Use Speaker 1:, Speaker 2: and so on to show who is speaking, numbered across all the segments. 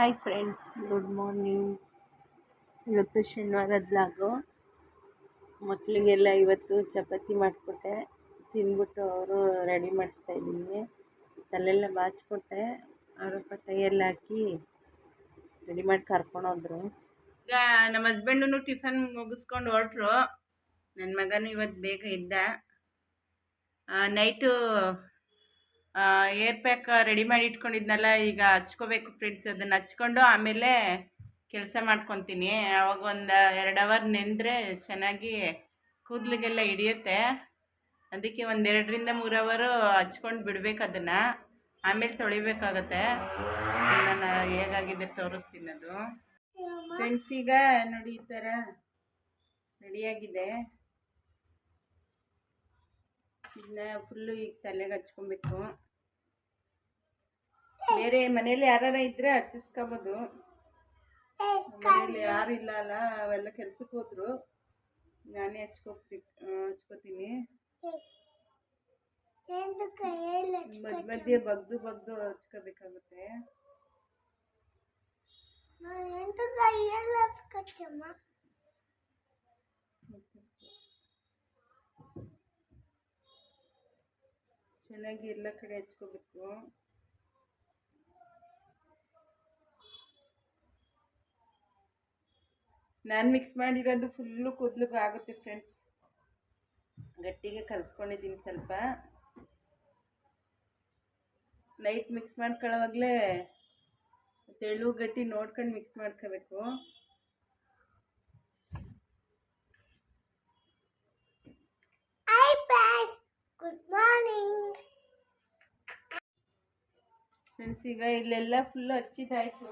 Speaker 1: Hi friends, good morning. ಇವತ್ತು ಶನಿವಾರದ blog. ಮಕ್ಕಳಿಗೆಲ್ಲ ಇವತ್ತು ಚಪಾತಿ ಮಾಡಿಕೊಟ್ಟೆ, ತಿಂದ್ಬಿಟ್ಟು ಅವರು ರೆಡಿ ಮಾಡಿಸ್ತಾಯಿದ್ದೀನಿ. ತಲೆಲ್ಲ ಬಾಚಿಕೊಟ್ಟೆ, ಅವರಪ್ಪ ಕೈಯಲ್ಲಿ ಹಾಕಿ ರೆಡಿ ಮಾಡಿ ಕರ್ಕೊಂಡೋದ್ರು. ಈಗ ನಮ್ಮ ಹಸ್ಬೆಂಡೂ ಟಿಫನ್ ಮುಗಿಸ್ಕೊಂಡು ಹೊರಟ್ರು. ನನ್ನ ಮಗನೂ ಇವತ್ತು ಬೇಗ ಇದ್ದ. ನೈಟು ಏರ್ ಪ್ಯಾಕ್ ರೆಡಿ ಮಾಡಿ ಇಟ್ಕೊಂಡಿದ್ನಲ್ಲ, ಈಗ ಹಚ್ಕೋಬೇಕು ಫ್ರೆಂಡ್ಸ್. ಅದನ್ನು ಹಚ್ಕೊಂಡು ಆಮೇಲೆ ಕೆಲಸ ಮಾಡ್ಕೊತೀನಿ. ಆವಾಗ ಒಂದು 2 ಅವರ್ ನೆಂದರೆ ಚೆನ್ನಾಗಿ ಕೂದಲಿಗೆಲ್ಲ ಹಿಡಿಯುತ್ತೆ. ಅದಕ್ಕೆ 2ರಿಂದ 3 ಅವರು ಹಚ್ಕೊಂಡು ಬಿಡ್ಬೇಕು ಅದನ್ನು. ಆಮೇಲೆ ತೊಳಿಬೇಕಾಗತ್ತೆ. ನಾನು ಹೇಗಾಗಿದೆ ತೋರಿಸ್ತೀನಿ ಅದು ಫ್ರೆಂಡ್ಸ್. ಈಗ ನೋಡಿ, ಈ ಥರ ರೆಡಿಯಾಗಿದೆ. ಇದನ್ನ ಫುಲ್ಲು ಈಗ ತಲೆಗೆ ಹಚ್ಕೊಬೇಕು. ಬೇರೆ ಮನೇಲಿ ಯಾರು ಇದ್ರೆ ಹಚ್ಚಿಸ್ಕೋಬೋದು. ಮನೇಲಿ ಯಾರು ಇಲ್ಲ ಅಲ್ಲ, ಅವೆಲ್ಲ ಕೆಲ್ಸಕ್ಕೆ ಹೋದ್ರು. ನಾನೇ ಹಚ್ಕೋತೀನಿ. ಮಧ್ಯೆ ಬಗ್ದು ಹಚ್ಕೋಬೇಕಾಗುತ್ತೆ. ಚೆನ್ನಾಗಿ ಎಲ್ಲ ಕಡೆ ಹಚ್ಕೋಬೇಕು. ನಾನು ಮಿಕ್ಸ್ ಮಾಡಿರೋದು ಫುಲ್ಲು ಕೂದಲಿಗೆ ಆಗುತ್ತೆ ಫ್ರೆಂಡ್ಸ್. ಗಟ್ಟಿಗೆ ಕಲಿಸ್ಕೊಂಡಿದ್ದೀನಿ ಸ್ವಲ್ಪ. ನೈಟ್ ಮಿಕ್ಸ್ ಮಾಡ್ಕೊಳ್ಳೋವಾಗಲೇ ತೆಳು ಗಟ್ಟಿ ನೋಡ್ಕೊಂಡು ಮಿಕ್ಸ್ ಮಾಡ್ಕೋಬೇಕು. Good morning friends. ಈಗ ಇಲ್ಲೆಲ್ಲ ಫುಲ್ಲು ಹಚ್ಚಿದಾಯ್ತು.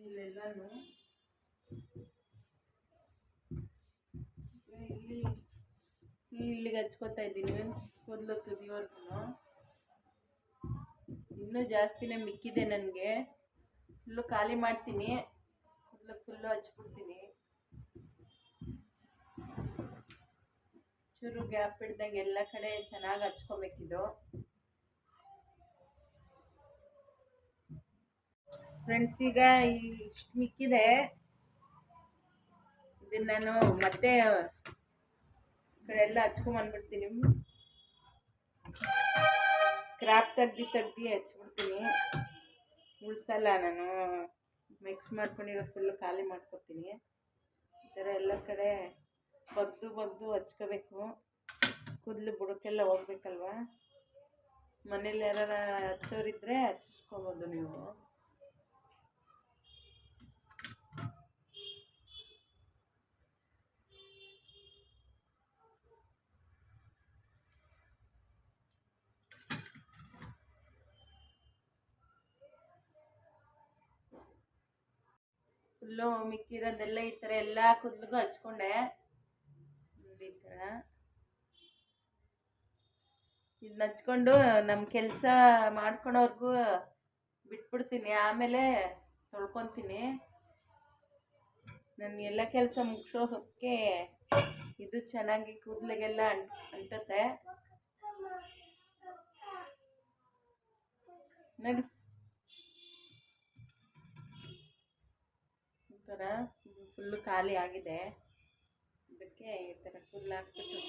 Speaker 1: ಇಲ್ಲೆಲ್ಲನೂ ಇಲ್ಲಿಗೆ ಹಚ್ಕೋತಾ ಇದ್ದೀನಿ ಕೂದಲು ತುದಿವರೆಗೂ. ಇನ್ನೂ ಜಾಸ್ತಿನೇ ಮಿಕ್ಕಿದೆ ನನಗೆ. ಫುಲ್ಲು ಖಾಲಿ ಮಾಡ್ತೀನಿ, ಕೂದಲು ಫುಲ್ಲು ಹಚ್ಬಿಡ್ತೀನಿ. ಚೂರು ಗ್ಯಾಪ್ ಹಿಡ್ದಂಗೆ ಎಲ್ಲ ಕಡೆ ಚೆನ್ನಾಗಿ ಹಚ್ಕೊಬೇಕಿದು ಫ್ರೆಂಡ್ಸ್. ಈಗ ಇಷ್ಟು ಮಿಕ್ಕಿದೆ, ಇದನ್ನ ನಾನು ಮತ್ತೆ ಕಡೆ ಎಲ್ಲ ಹಚ್ಕೊಂಬಂದ್ಬಿಡ್ತೀನಿ. ಕ್ರಾಪ್ ತೆಗ್ದು ಹಚ್ಬಿಡ್ತೀನಿ, ಉಳ್ಸಲ್ಲ. ನಾನು ಮಿಕ್ಸ್ ಮಾಡ್ಕೊಂಡಿರೋದು ಫುಲ್ಲು ಖಾಲಿ ಮಾಡ್ಕೊತೀನಿ. ಈ ಥರ ಎಲ್ಲ ಕಡೆ ಬಗ್ದು ಹಚ್ಕೋಬೇಕು. ಕೂದಲು ಬುಡಕ್ಕೆಲ್ಲ ಹೋಗ್ಬೇಕಲ್ವ. ಮನೇಲಿ ಯಾರು ಹಚ್ಚೋರಿದ್ರೆ ಹಚ್ಚಿಸ್ಕೋಬೋದು ನೀವು. ಫುಲ್ಲು ಮಿಕ್ಕಿರೋದೆಲ್ಲ ಈ ಥರ ಎಲ್ಲ ಕೂದಲಿಗೂ ಹಚ್ಕೊಂಡೆ. ಈ ಥರ ಇದನ್ನ ಹಚ್ಕೊಂಡು ನಮ್ಮ ಕೆಲಸ ಮಾಡ್ಕೊಳೋರ್ಗೂ ಬಿಟ್ಬಿಡ್ತೀನಿ. ಆಮೇಲೆ ತೊಳ್ಕೊತೀನಿ. ನಾನು ಎಲ್ಲ ಕೆಲಸ ಮುಗಿಸೋಕ್ಕೆ ಇದು ಚೆನ್ನಾಗಿ ಕೂದಲಿಗೆಲ್ಲ ಅಂಟುತ್ತೆ ನೋಡಿ. ಈ ಥರ ಫುಲ್ಲು ಖಾಲಿ ಆಗಿದೆ. ಇದಕ್ಕೆ ಈ ಥರ ಫುಲ್ ಹಾಕ್ಬಿಟ್ಟು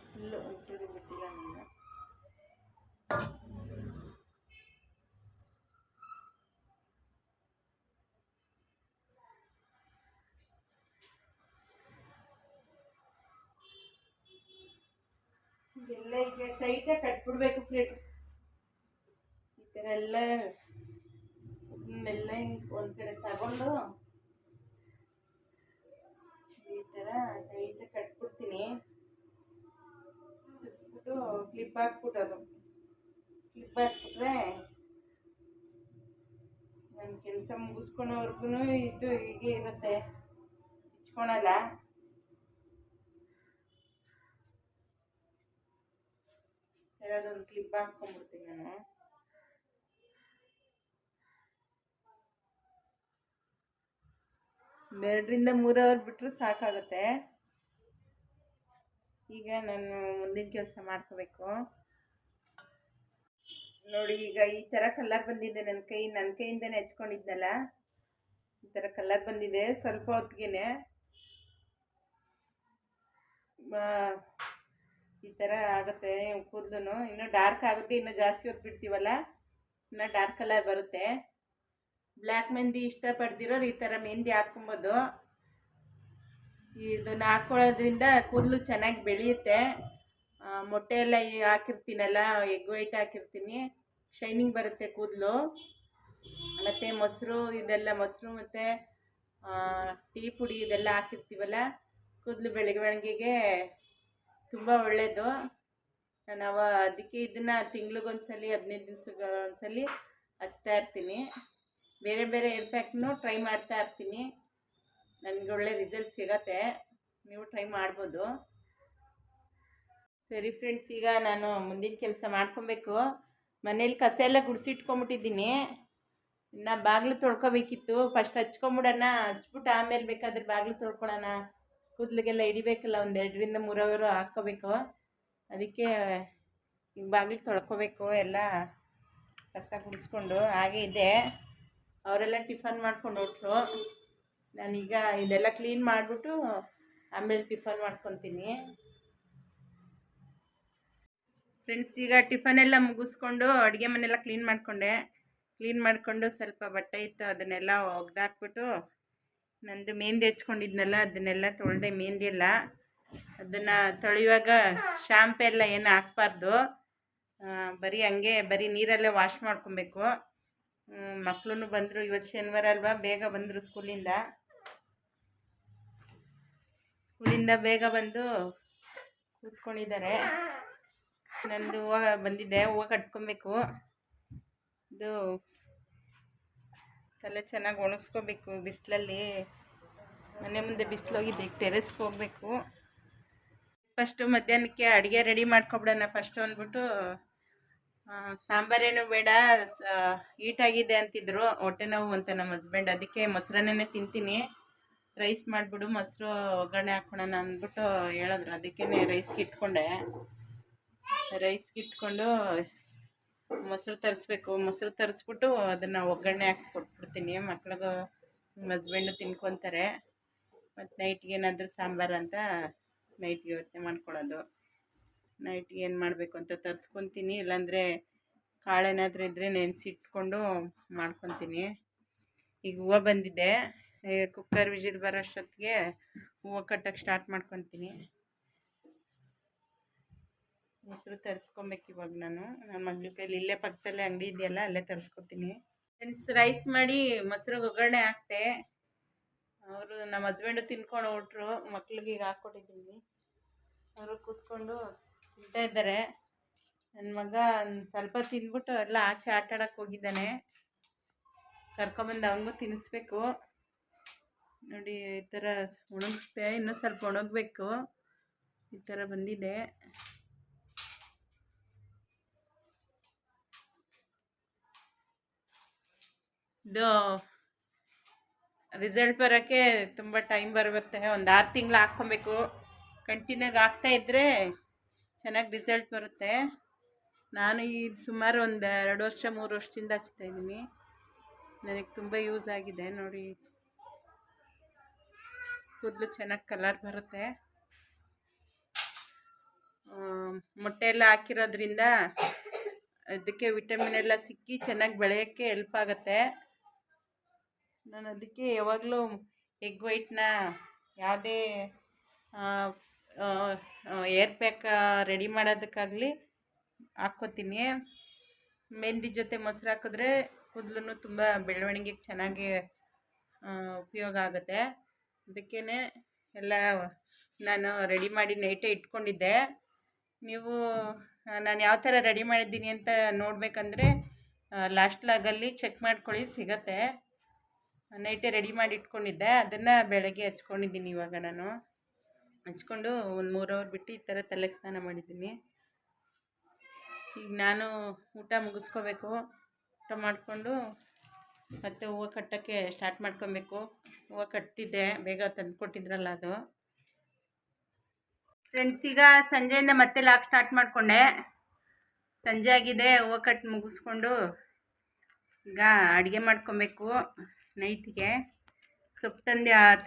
Speaker 1: ಫುಲ್ಲು ಒಂಚೂರು ಬಿಟ್ಟಿಲ್ಲ ನಾನು. ಇದೆಲ್ಲ ಈಗ ಟೈಟಾಗಿ ಕಟ್ಬಿಡ್ಬೇಕು ಫ್ರೆಂಡ್ಸ್. ಈ ಥರ ಎಲ್ಲ ಒಂದು ಕಡೆ ತಗೊಂಡು ಈ ಥರ ಟೈಟಾಗಿ ಕಟ್ಬಿಡ್ತೀನಿ. ಸುತ್ತಬಿಟ್ಟು ಕ್ಲಿಪ್ ಹಾಕ್ಬಿಟ್ಟೋದು. ಕ್ಲಿಪ್ ಹಾಕ್ಬಿಟ್ರೆ ನನ್ನ ಕೆಲಸ ಮುಗಿಸ್ಕೊಳೋವರೆಗೂ ಇದು ಹೀಗೆ ಇರುತ್ತೆ, ಇಚ್ಕೊಳಲ್ಲ. ಅದೊಂದು ಕ್ಲಿಪ್ ಹಾಕ್ಕೊಂಡ್ಬಿಡ್ತೀನಿ ನಾನು. 2ರಿಂದ 3 ಅವರ್ ಬಿಟ್ಟರು ಸಾಕಾಗುತ್ತೆ. ಈಗ ನಾನು ಮುಂದಿನ ಕೆಲಸ ಮಾಡ್ಕೋಬೇಕು. ನೋಡಿ ಈಗ ಈ ಥರ ಕಲರ್ ಬಂದಿದೆ. ನನ್ನ ಕೈಯಿಂದನೇ ಹಚ್ಕೊಂಡಿದ್ನಲ್ಲ, ಈ ಥರ ಕಲರ್ ಬಂದಿದೆ. ಸ್ವಲ್ಪ ಹೊತ್ತಿಗೆ ಈ ಥರ ಆಗುತ್ತೆ ಕೂದಲು. ಇನ್ನೂ ಡಾರ್ಕ್ ಆಗುತ್ತೆ. ಇನ್ನೂ ಜಾಸ್ತಿ ಹೊತ್ತು ಬಿಡ್ತೀವಲ್ಲ ಇನ್ನೂ ಡಾರ್ಕ್ ಕಲರ್ ಬರುತ್ತೆ. ಬ್ಲ್ಯಾಕ್ ಮೆಹಂದಿ ಇಷ್ಟಪಡ್ದಿರೋರು ಈ ಥರ ಮೆಹಂದಿ ಹಾಕ್ಕೊಬೋದು. ಇದನ್ನು ಹಾಕ್ಕೊಳ್ಳೋದ್ರಿಂದ ಕೂದಲು ಚೆನ್ನಾಗಿ ಬೆಳೆಯುತ್ತೆ. ಮೊಟ್ಟೆ ಎಲ್ಲ ಹಾಕಿರ್ತೀನಲ್ಲ, ಎಗ್ ವೈಟ್ ಹಾಕಿರ್ತೀನಿ, ಶೈನಿಂಗ್ ಬರುತ್ತೆ ಕೂದಲು. ಮತ್ತು ಮೊಸರು ಮತ್ತು ಟೀ ಪುಡಿ ಇದೆಲ್ಲ ಹಾಕಿರ್ತೀವಲ್ಲ, ಕೂದಲು ಬೆಳವಣಿಗೆಗೆ ತುಂಬ ಒಳ್ಳೆಯದು. ನಾನು ಅದಕ್ಕೆ ಇದನ್ನು ತಿಂಗ್ಳಿಗೊಂದ್ಸಲಿ 15 ದಿವ್ಸಕ್ಕೊಂದ್ಸಲಿ ಹಚ್ತಾ ಇರ್ತೀನಿ. ಬೇರೆ ಬೇರೆ ಏರ್ ಪ್ಯಾಕ್ನು ಟ್ರೈ ಮಾಡ್ತಾ ಇರ್ತೀನಿ. ನನಗೆ ಒಳ್ಳೆ ರಿಸಲ್ಟ್ ಸಿಗತ್ತೆ. ನೀವು ಟ್ರೈ ಮಾಡ್ಬೋದು. ಸರಿ ಫ್ರೆಂಡ್ಸ್, ಈಗ ನಾನು ಮುಂದಿನ ಕೆಲಸ ಮಾಡ್ಕೊಬೇಕು. ಮನೇಲಿ ಕಸ ಎಲ್ಲ ಗುಡಿಸಿಟ್ಕೊಂಬಿಟ್ಟಿದ್ದೀನಿ. ಇನ್ನು ಬಾಗಿಲು ತೊಳ್ಕೊಬೇಕಿತ್ತು. ಫಸ್ಟ್ ಹಚ್ಕೊಂಬಿಡೋಣ, ಹಚ್ಬಿಟ್ಟು ಆಮೇಲೆ ಬೇಕಾದ್ರೆ ಬಾಗಿಲು ತೊಳ್ಕೊಳ್ಳೋಣ. ಕೂದಲಿಗೆಲ್ಲ ಹಿಡಿಬೇಕಲ್ಲ, 1 2 3 ಅವರು ಹಾಕ್ಕೋಬೇಕು. ಅದಕ್ಕೆ ಈಗ ಬಾಗಿಲು ತೊಳ್ಕೊಬೇಕು. ಎಲ್ಲ ಕಸ ಗುಡಿಸ್ಕೊಂಡು ಹಾಗೆ ಇದೆ. ಅವರೆಲ್ಲ ಟಿಫನ್ ಮಾಡ್ಕೊಂಡು ಹೊರಟ್ರು. ನಾನೀಗ ಇದೆಲ್ಲ ಕ್ಲೀನ್ ಮಾಡಿಬಿಟ್ಟು ಆಮೇಲೆ ಟಿಫನ್ ಮಾಡ್ಕೊತೀನಿ. ಫ್ರೆಂಡ್ಸ್, ಈಗ ಟಿಫನೆಲ್ಲ ಮುಗಿಸ್ಕೊಂಡು ಅಡುಗೆ ಮನೆಯೆಲ್ಲ ಕ್ಲೀನ್ ಮಾಡಿಕೊಂಡು ಸ್ವಲ್ಪ ಬಟ್ಟೆ ಇತ್ತು ಅದನ್ನೆಲ್ಲ ಒಗ್ದಾಕ್ಬಿಟ್ಟು, ನಂದು ಮೆಹಂದಿ ಹಚ್ಕೊಂಡಿದ್ನಲ್ಲ ಅದನ್ನೆಲ್ಲ ತೊಳೆದೆ. ಮೆಹಂದಿ ಎಲ್ಲ ಅದನ್ನು ತೊಳೆಯುವಾಗ ಶಾಂಪು ಎಲ್ಲ ಏನು ಹಾಕ್ಬಾರ್ದು. ಬರೀ ನೀರಲ್ಲೇ ವಾಶ್ ಮಾಡ್ಕೊಬೇಕು. ಮಕ್ಕಳು ಬಂದರು. ಇವತ್ತು ಶನಿವಾರ ಅಲ್ವಾ, ಬೇಗ ಬಂದರು ಸ್ಕೂಲಿಂದ ಬೇಗ ಬಂದು ಕೂತ್ಕೊಂಡಿದ್ದಾರೆ. ನಂದು ಹೂವು ಬಂದಿದೆ, ಹೂವು ಕಟ್ಕೊಬೇಕು. ಇದು ತಲೆ ಚೆನ್ನಾಗಿ ಒಣಗಿಸ್ಕೋಬೇಕು ಬಿಸಿಲಲ್ಲಿ. ಮನೆ ಮುಂದೆ ಬಿಸಿಲು ಹೋಗಿದ್ದೆ, ಈಗ ಟೆರೆಸ್ಗೆ ಹೋಗಬೇಕು. ಫಸ್ಟು ಮಧ್ಯಾಹ್ನಕ್ಕೆ ಅಡುಗೆ ರೆಡಿ ಮಾಡ್ಕೊಬಿಡೋಣ ಫಸ್ಟು ಅಂದ್ಬಿಟ್ಟು. ಸಾಂಬಾರೇನು ಬೇಡ, ಹೀಟಾಗಿದೆ ಅಂತಿದ್ರು, ಹೊಟ್ಟೆ ನೋವು ಅಂತ ನಮ್ಮ ಹಸ್ಬೆಂಡ್. ಅದಕ್ಕೆ ಮೊಸರನ್ನೇ ತಿಂತೀನಿ, ರೈಸ್ ಮಾಡಿಬಿಡು, ಮೊಸರು ಒಗ್ಗರಣೆ ಹಾಕ್ಕೊಳೋಣ ಅಂದ್ಬಿಟ್ಟು ಹೇಳಿದ್ರು. ಅದಕ್ಕೇ ರೈಸ್ಗೆ ಇಟ್ಕೊಂಡು ಮೊಸರು ತರಿಸ್ಬೇಕು. ಮೊಸರು ತರಿಸ್ಬಿಟ್ಟು ಅದನ್ನು ಒಗ್ಗರಣೆ ಹಾಕಿ ಕೊಟ್ಬಿಡ್ತೀನಿ. ಮಕ್ಳಿಗೂ ಹಸ್ಬೆಂಡು ತಿನ್ಕೊತಾರೆ. ಮತ್ತು ನೈಟ್ಗೆ ಏನಾದರೂ ಸಾಂಬಾರು ಅಂತ ನೈಟ್ಗೆ ಯೋಚನೆ ಮಾಡ್ಕೊಳ್ಳೋದು. ನೈಟ್ಗೆ ಏನು ಮಾಡಬೇಕು ಅಂತ ತರಿಸ್ಕೊತೀನಿ. ಇಲ್ಲಾಂದರೆ ಕಾಳೇನಾದರೂ ಇದ್ದರೆ ನೆನೆಸಿಟ್ಕೊಂಡು ಮಾಡ್ಕೊತೀನಿ. ಈಗ ಹೂವು ಬಂದಿದೆ, ಕುಕ್ಕರ್ ವಿಜಿಲ್ ಬರೋ ಅಷ್ಟೊತ್ತಿಗೆ ಹೂವು ಕಟ್ಟೋಕ್ಕೆ ಸ್ಟಾರ್ಟ್ ಮಾಡ್ಕೊತೀನಿ. ಮೊಸರು ತರಿಸ್ಕೊಬೇಕು ಇವಾಗ. ನನ್ನ ಮಗಳ ಕೈಲಿ ಇಲ್ಲೇ ಪಕ್ಕದಲ್ಲೇ ಅಂಗಡಿ ಇದೆಯಲ್ಲ, ಅಲ್ಲೇ ತರಿಸ್ಕೊತೀನಿ. ಫ್ರೆಂಡ್ಸ್, ರೈಸ್ ಮಾಡಿ ಮೊಸರಿಗೆ ಒಗ್ಗರಣೆ ಹಾಕ್ತೆ. ಅವರು ನಮ್ಮ ಹಸ್ಬೆಂಡು ತಿನ್ಕೊಂಡು ಹೊರಟ್ರು. ಮಕ್ಳಿಗೆ ಈಗ ಹಾಕ್ಕೊಟ್ಟಿದ್ದೀನಿ. ಅವರು ಕೂತ್ಕೊಂಡು ತಿಂತಾ ಇದ್ದಾರೆ. ನನ್ನ ಮಗ ಸ್ವಲ್ಪ ತಿಂದ್ಬಿಟ್ಟು ಎಲ್ಲ ಆಚೆ ಆಟಾಡಕ್ಕೆ ಹೋಗಿದ್ದಾನೆ. ಕರ್ಕೊಂಬಂದು ಅವನಿಗೂ ತಿನ್ನಿಸ್ಬೇಕು. ನೋಡಿ, ಈ ಥರ ಒಣಗಿಸ್ದೆ, ಇನ್ನೂ ಸ್ವಲ್ಪ ಒಣಗಬೇಕು. ಈ ಥರ ಬಂದಿದೆ. ಇದು ರಿಸಲ್ಟ್ ಬರೋಕ್ಕೆ ತುಂಬ ಟೈಮ್ ಬರುತ್ತೆ. ಒಂದು 6 ತಿಂಗಳು ಹಾಕ್ಕೊಬೇಕು. ಕಂಟಿನ್ಯೂಗೆ ಹಾಕ್ತಾಯಿದ್ರೆ ಚೆನ್ನಾಗಿ ರಿಸಲ್ಟ್ ಬರುತ್ತೆ. ನಾನು ಇದು ಸುಮಾರು ಒಂದು 2 ವರ್ಷ 3 ವರ್ಷದಿಂದ ಹಚ್ತಾಯಿದ್ದೀನಿ. ನನಗೆ ತುಂಬ ಯೂಸ್ ಆಗಿದೆ. ನೋಡಿ, ಕೂದಲು ಚೆನ್ನಾಗಿ ಕಲರ್ ಬರುತ್ತೆ. ಮೊಟ್ಟೆ ಎಲ್ಲ ಹಾಕಿರೋದ್ರಿಂದ ಅದಕ್ಕೆ ವಿಟಮಿನ್ ಎಲ್ಲ ಸಿಕ್ಕಿ ಚೆನ್ನಾಗಿ ಬೆಳೆಯೋಕ್ಕೆ ಹೆಲ್ಪ್ ಆಗುತ್ತೆ. ನಾನು ಅದಕ್ಕೆ ಯಾವಾಗಲೂ ಎಗ್ ವೈಟ್ನ ಯಾವುದೇ ಏರ್ ಪ್ಯಾಕ್ ರೆಡಿ ಮಾಡೋದಕ್ಕಾಗಲಿ ಹಾಕ್ಕೋತೀನಿ. ಮೆಹಂದಿ ಜೊತೆ ಮೊಸರು ಹಾಕಿದ್ರೆ ಕೂದಲು ತುಂಬ ಬೆಳವಣಿಗೆಗೆ ಚೆನ್ನಾಗಿ ಉಪಯೋಗ ಆಗುತ್ತೆ. ಅದಕ್ಕೇ ಎಲ್ಲ ನಾನು ರೆಡಿ ಮಾಡಿ ನೈಟೇ ಇಟ್ಕೊಂಡಿದ್ದೆ. ನೀವು ನಾನು ಯಾವ ಥರ ರೆಡಿ ಮಾಡಿದ್ದೀನಿ ಅಂತ ನೋಡಬೇಕಂದ್ರೆ ಲಾಸ್ಟ್ ಲಾಗಲ್ಲಿ ಚೆಕ್ ಮಾಡ್ಕೊಳ್ಳಿ, ಸಿಗತ್ತೆ. ನೈಟೇ ರೆಡಿ ಮಾಡಿ ಇಟ್ಕೊಂಡಿದ್ದೆ, ಅದನ್ನು ಬೆಳಗ್ಗೆ ಹಚ್ಕೊಂಡಿದ್ದೀನಿ. ಇವಾಗ ನಾನು ಹಚ್ಕೊಂಡು ಒಂದು 3 ಅವರ್ ಬಿಟ್ಟು ಈ ಥರ ತಲೆಗೆ ಸ್ನಾನ ಮಾಡಿದ್ದೀನಿ. ಈಗ ನಾನು ಊಟ ಮುಗಿಸ್ಕೋಬೇಕು. ಊಟ ಮಾಡಿಕೊಂಡು ಮತ್ತು ಹೂವು ಕಟ್ಟೋಕ್ಕೆ ಸ್ಟಾರ್ಟ್ ಮಾಡ್ಕೊಬೇಕು. ಹೂವು ಕಟ್ತಿದ್ದೆ, ಬೇಗ ತಂದು ಕೊಟ್ಟಿದ್ರಲ್ಲ ಅದು. ಫ್ರೆಂಡ್ಸ್, ಈಗ ಸಂಜೆಯಿಂದ ಮತ್ತೆ ಲಾಕ್ ಸ್ಟಾರ್ಟ್ ಮಾಡಿಕೊಂಡೆ. ಸಂಜೆ ಆಗಿದೆ, ಹೂವು ಕಟ್ಟು ಮುಗಿಸ್ಕೊಂಡು ಈಗ ಅಡುಗೆ ಮಾಡ್ಕೊಬೇಕು. ನೈಟಿಗೆ ಸೊಪ್ಪು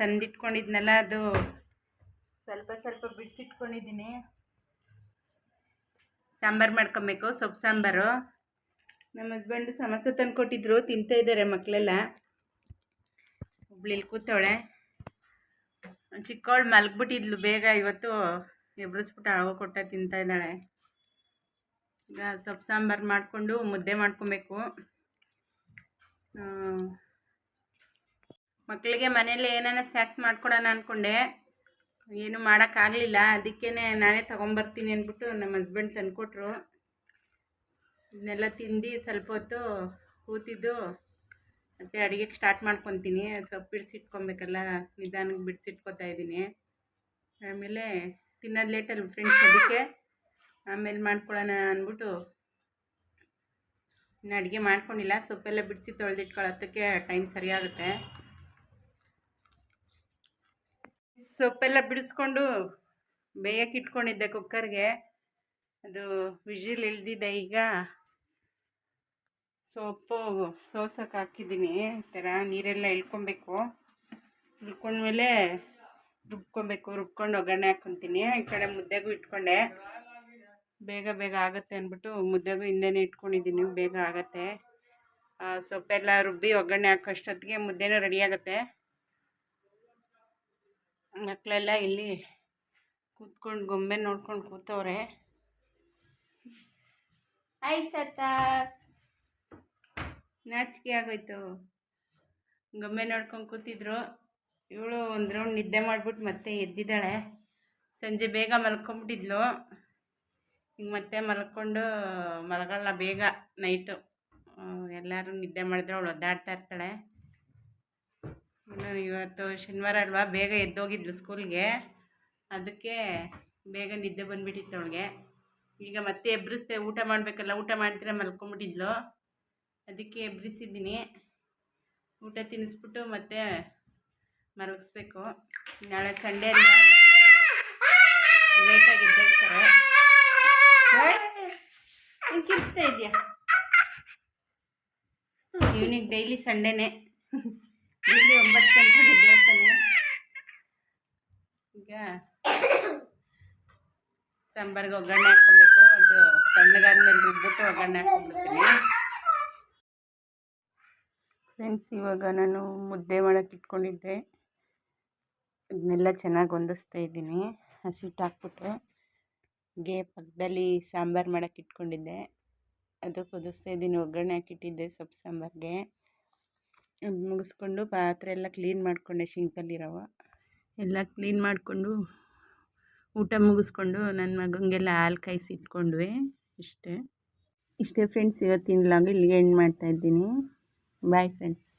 Speaker 1: ತಂದಿಟ್ಕೊಂಡಿದ್ನಲ್ಲ, ಅದು ಸ್ವಲ್ಪ ಸ್ವಲ್ಪ ಬಿಡಿಸಿಟ್ಕೊಂಡಿದ್ದೀನಿ. ಸಾಂಬಾರು ಮಾಡ್ಕೊಬೇಕು, ಸೊಪ್ಪು ಸಾಂಬಾರು. ನಮ್ಮ ಹಸ್ಬೆಂಡು ಸಮೋಸ ತಂದು ಕೊಟ್ಟಿದ್ರು, ತಿಂತಾ ಇದ್ದಾರೆ ಮಕ್ಕಳೆಲ್ಲ. ಒಬ್ಳು ಇಲ್ಲಿ ಕೂತವಳೆ, ಚಿಕ್ಕವಳು ಮಲಗ್ಬಿಟ್ಟಿದ್ಲು ಬೇಗ. ಇವತ್ತು ಎಬ್ರಿಸ್ಬಿಟ್ಟು ಅಳಗೋ ಕೊಟ್ಟ ತಿಂತಾ ಇದ್ದಾಳೆ. ಈಗ ಸೊಪ್ಪು ಸಾಂಬಾರು ಮಾಡಿಕೊಂಡು ಮುದ್ದೆ ಮಾಡ್ಕೊಬೇಕು. ಮಕ್ಕಳಿಗೆ ಮನೇಲಿ ಏನಾನ ಸ್ನ್ಯಾಕ್ಸ್ ಮಾಡ್ಕೊಡೋಣ ಅಂದ್ಕೊಂಡೆ, ಏನು ಮಾಡೋಕ್ಕಾಗಲಿಲ್ಲ. ಅದಕ್ಕೇ ನಾನೇ ತೊಗೊಂಬರ್ತೀನಿ ಅಂದ್ಬಿಟ್ಟು ನಮ್ಮ ಹಸ್ಬೆಂಡ್ ತಂದುಕೊಟ್ರು. ಇದನ್ನೆಲ್ಲ ತಿಂದು ಸ್ವಲ್ಪ ಹೊತ್ತು ಕೂತಿದ್ದು ಮತ್ತು ಅಡುಗೆಗೆ ಸ್ಟಾರ್ಟ್ ಮಾಡ್ಕೊತೀನಿ. ಸೊಪ್ಪು ಬಿಡಿಸಿಟ್ಕೊಬೇಕಲ್ಲ, ನಿಧಾನಕ್ಕೆ ಬಿಡಿಸಿಟ್ಕೊತಾ ಇದ್ದೀನಿ. ಆಮೇಲೆ ತಿನ್ನೋದು ಲೇಟಲ್ಲ ಫ್ರೆಂಡ್ಸ್, ಅದಕ್ಕೆ ಆಮೇಲೆ ಮಾಡ್ಕೊಳ್ಳೋಣ ಅಂದ್ಬಿಟ್ಟು ಇನ್ನು ಅಡುಗೆ ಮಾಡ್ಕೊಂಡಿಲ್ಲ. ಸೊಪ್ಪೆಲ್ಲ ಬಿಡಿಸಿ ತೊಳೆದಿಟ್ಕೊಳ್ಳೋದಕ್ಕೆ ಟೈಮ್ ಸರಿಯಾಗುತ್ತೆ. ಸೊಪ್ಪೆಲ್ಲ ಬಿಡಿಸ್ಕೊಂಡು ಬೇಯಕ್ಕೆ ಇಟ್ಕೊಂಡಿದ್ದೆ ಕುಕ್ಕರ್ಗೆ. ಅದು ವಿಜಿಲ್ ಇಳ್ದಿದೆ. ಈಗ ಸೊಪ್ಪು ಸೋಸಕ್ಕೆ ಹಾಕಿದ್ದೀನಿ. ಈ ಥರ ನೀರೆಲ್ಲ ಇಳ್ಕೊಬೇಕು. ಇಳ್ಕೊಂಡ್ಮೇಲೆ ರುಬ್ಕೊಂಡು ಒಗ್ಗರಣೆ ಹಾಕ್ಕೊತೀನಿ. ಈ ಕಡೆ ಮುದ್ದೆಗೂ ಇಟ್ಕೊಂಡೆ, ಬೇಗ ಬೇಗ ಆಗುತ್ತೆ ಅಂದ್ಬಿಟ್ಟು ಮುದ್ದೆಗೂ ಹಿಂದೆನೇ ಇಟ್ಕೊಂಡಿದ್ದೀನಿ, ಬೇಗ ಆಗುತ್ತೆ. ಸೊಪ್ಪೆಲ್ಲ ರುಬ್ಬಿ ಒಗ್ಗರಣೆ ಹಾಕೋಷ್ಟೊತ್ತಿಗೆ ಮುದ್ದೆನೂ ರೆಡಿ ಆಗುತ್ತೆ. ಮಕ್ಕಳೆಲ್ಲ ಇಲ್ಲಿ ಕೂತ್ಕೊಂಡು ಗೊಂಬೆ ನೋಡ್ಕೊಂಡು ಕೂತವ್ರೆ. ಸತ್ತ ನಾಚಿಕೆ ಆಗೋಯ್ತು. ಗೊಂಬೆ ನೋಡ್ಕೊಂಡು ಕೂತಿದ್ರು. ಇವಳು ಒಂದು ರೌಂಡ್ ನಿದ್ದೆ ಮಾಡಿಬಿಟ್ಟು ಮತ್ತೆ ಎದ್ದಿದ್ದಾಳೆ. ಸಂಜೆ ಬೇಗ ಮಲ್ಕೊಂಬಿಟ್ಟಿದ್ಲು. ಈಗ ಮತ್ತೆ ಮಲಗಲ್ಲ ಬೇಗ ನೈಟು. ಎಲ್ಲರೂ ನಿದ್ದೆ ಮಾಡಿದ್ರೆ ಅವಳು ಒದ್ದಾಡ್ತಾ ಇರ್ತಾಳೆ. ಇವತ್ತು ಶನಿವಾರ ಅಲ್ವಾ, ಬೇಗ ಎದ್ದೋಗಿದ್ಲು ಸ್ಕೂಲ್ಗೆ. ಅದಕ್ಕೆ ಬೇಗ ನಿದ್ದೆ ಬಂದುಬಿಟ್ಟಿತ್ತು ಅವಳಿಗೆ. ಈಗ ಮತ್ತೆ ಎಬ್ಬಿಸ್ದೆ, ಊಟ ಮಾಡಬೇಕಲ್ಲ, ಊಟ ಮಾಡ್ತೀರ ಮಲ್ಕೊಂಬಿಟ್ಟಿದ್ಲು. ಅದಕ್ಕೆ ಎಬ್ಬಿಸಿದ್ದೀನಿ. ಊಟ ತಿನ್ನಿಸ್ಬಿಟ್ಟು ಮತ್ತೆ ಮಲಗಿಸ್ಬೇಕು. ನಾಳೆ ಸಂಡೇ ಅಲ್ಲ, ಲೇಟಾಗಿ ಎದ್ದೇಳ್ತಾರೆ. ನೀನು ಕಿರಿಸ್ತಾ ಇದೆಯಾ? ಇವನಿಗೆ ಡೈಲಿ ಸಂಡೇನೇ, ಡೈಲಿ 9 ಗಂಟೆಗೆ ಎದ್ದೇಳ್ತಾನೆ. ಈಗ ಸಾಂಬಾರಿಗೆ ಒಗ್ಗರಣೆ ಹಾಕ್ಕೊಬೇಕು. ಅದು ತಣ್ಣಗಾದ್ಮೇಲೆ ರುಬ್ಬಿಟ್ಟು ಒಗ್ಗರಣೆ ಹಾಕ್ಕೊಂಡ್ಬಿಡ್ತೀನಿ. ಫ್ರೆಂಡ್ಸ್, ಇವಾಗ ನಾನು ಮುದ್ದೆ ಮಾಡೋಕ್ಕೆ ಇಟ್ಕೊಂಡಿದ್ದೆ. ಇದನ್ನೆಲ್ಲ ಚೆನ್ನಾಗಿ ಹೊಂದಿಸ್ತಾ ಇದ್ದೀನಿ. ಹಸಿಟ್ಟು ಹಾಕ್ಬಿಟ್ಟು ಪಕ್ಕದಲ್ಲಿ ಸಾಂಬಾರು ಮಾಡೋಕ್ಕೆ ಇಟ್ಕೊಂಡಿದ್ದೆ, ಅದು ಕುದಿಸ್ತಾ ಇದ್ದೀನಿ. ಒಗ್ಗರಣೆ ಹಾಕಿಟ್ಟಿದ್ದೆ ಸೊಪ್ಪು ಸಾಂಬಾರಿಗೆ. ಅದು ಮುಗಿಸ್ಕೊಂಡು ಪಾತ್ರೆ ಎಲ್ಲ ಕ್ಲೀನ್ ಮಾಡಿಕೊಂಡೆ. ಶಿಂಕಲ್ಲಿರೋವ ಎಲ್ಲ ಕ್ಲೀನ್ ಮಾಡಿಕೊಂಡು ಊಟ ಮುಗಿಸ್ಕೊಂಡು ನನ್ನ ಮಗನಿಗೆಲ್ಲ ಹಾಲು ಕಾಯಿಸಿ ಇಟ್ಕೊಂಡ್ವಿ. ಇಷ್ಟೇ ಫ್ರೆಂಡ್ಸ್, ಇವತ್ತಿನ ಲಾಗ್ ಇಲ್ಲಿಗೆ ಎಂಡ್ ಮಾಡ್ತಾಯಿದ್ದೀನಿ. Bye friends.